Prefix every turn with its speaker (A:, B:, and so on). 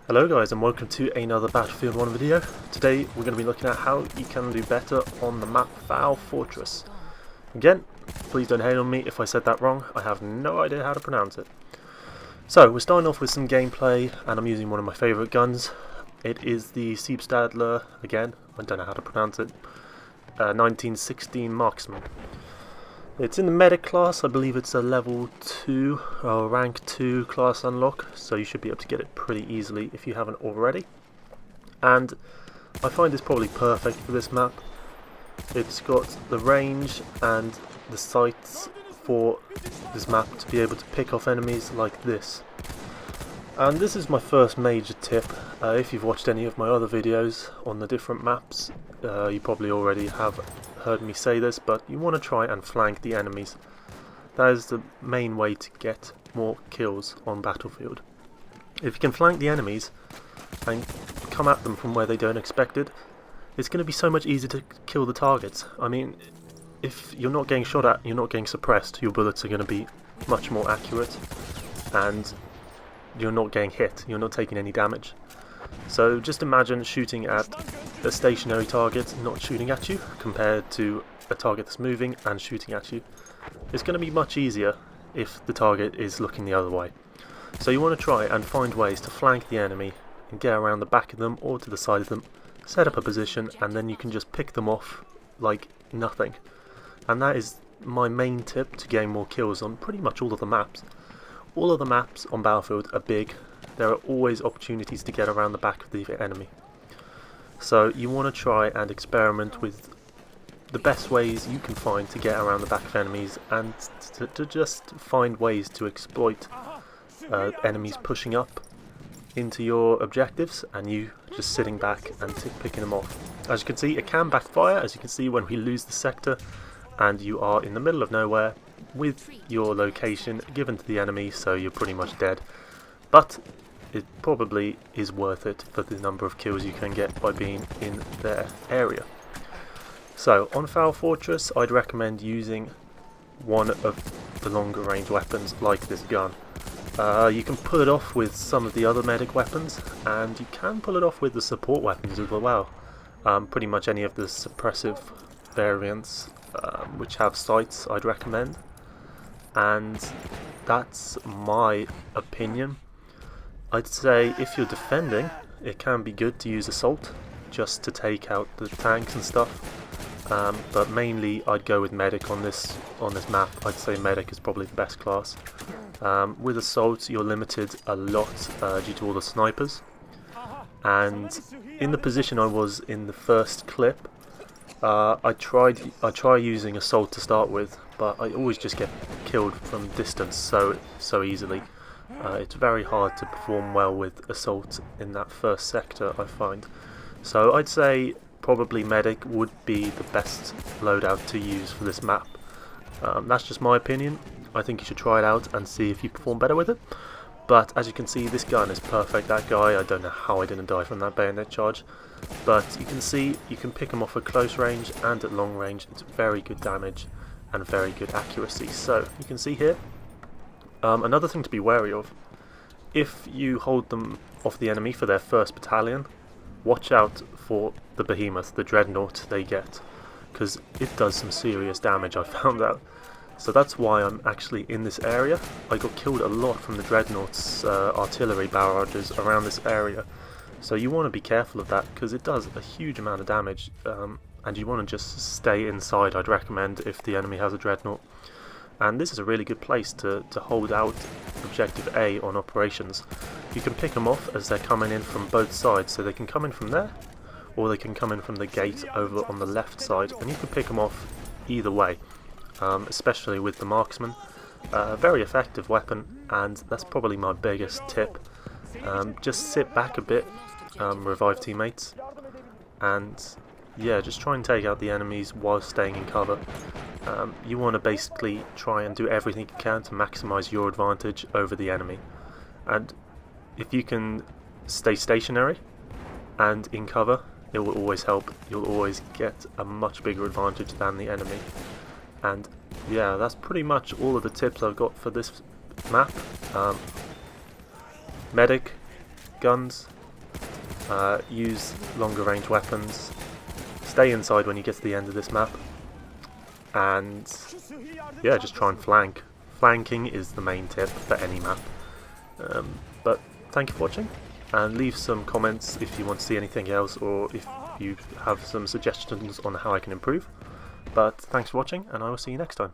A: Hello guys and welcome to another Battlefield 1 video. Today we're going to be looking at how you can do better on the map Foul Fortress. Again, please don't hate on me if I said that wrong, I have no idea how to pronounce it. So we're starting off with some gameplay and I'm using one of my favourite guns. It is the Siebstadler, again, I don't know how to pronounce it, 1916 Marksman. It's in the medic class. I believe it's a level 2 or rank 2 class unlock, so you should be able to get it pretty easily if you haven't already. And I find it's probably perfect for this map. It's got the range and the sights for this map to be able to pick off enemies like this. And this is my first major tip. If you've watched any of my other videos on the different maps, you probably already have heard me say this, but you want to try and flank the enemies. That is the main way to get more kills on Battlefield. If you can flank the enemies and come at them from where they don't expect it, it's going to be so much easier to kill the targets. I mean, if you're not getting shot at, you're not getting suppressed, your bullets are going to be much more accurate and you're not getting hit, you're not taking any damage. So just imagine shooting at a stationary target not shooting at you compared to a target that's moving and shooting at you. It's going to be much easier if the target is looking the other way. So you want to try and find ways to flank the enemy and get around the back of them or to the side of them, set up a position, and then you can just pick them off like nothing. And that is my main tip to gain more kills on pretty much all of the maps. All of the maps on Battlefield are big. There are always opportunities to get around the back of the enemy. So you want to try and experiment with the best ways you can find to get around the back of enemies and to just find ways to exploit enemies pushing up into your objectives and you just sitting back and picking them off. As you can see, it can backfire, as you can see when we lose the sector and you are in the middle of nowhere with your location given to the enemy, so you're pretty much dead. But it probably is worth it for the number of kills you can get by being in their area. So on Foul Fortress, I'd recommend using one of the longer range weapons like this gun. You can pull it off with some of the other medic weapons, and you can pull it off with the support weapons as well. Pretty much any of the suppressive variants which have sights I'd recommend. And that's my opinion. I'd say if you're defending, it can be good to use assault just to take out the tanks and stuff. But mainly I'd go with medic on this map. I'd say medic is probably the best class. With assault you're limited a lot due to all the snipers. And in the position I was in the first clip, I try using assault to start with, but I always just get killed from distance so easily. It's very hard to perform well with assault in that first sector, I find. So I'd say probably medic would be the best loadout to use for this map. That's just my opinion. I think you should try it out and see if you perform better with it. But as you can see, this gun is perfect. That guy, I don't know how I didn't die from that bayonet charge. But you can see you can pick him off at close range and at long range. It's very good damage and very good accuracy. So you can see here, another thing to be wary of, if you hold them off the enemy for their first battalion, watch out for the behemoth, the dreadnought they get, because it does some serious damage, I found out. So that's why I'm actually in this area. I got killed a lot from the dreadnought's artillery barrages around this area. So you want to be careful of that because it does a huge amount of damage, and you want to just stay inside, I'd recommend, if the enemy has a dreadnought. And this is a really good place to hold out Objective A on operations. You can pick them off as they're coming in from both sides, so they can come in from there, or they can come in from the gate over on the left side, and you can pick them off either way, especially with the marksman. Very effective weapon, and that's probably my biggest tip. Just sit back a bit, revive teammates, and yeah, just try and take out the enemies while staying in cover. You want to basically try and do everything you can to maximise your advantage over the enemy. And if you can stay stationary and in cover, it will always help. You'll always get a much bigger advantage than the enemy. And yeah, that's pretty much all of the tips I've got for this map. Medic, guns, use longer range weapons, stay inside when you get to the end of this map, and yeah, just try and flank. Flanking is the main tip for any map. But thank you for watching, and leave some comments if you want to see anything else, or if you have some suggestions on how I can improve. But thanks for watching, and I will see you next time.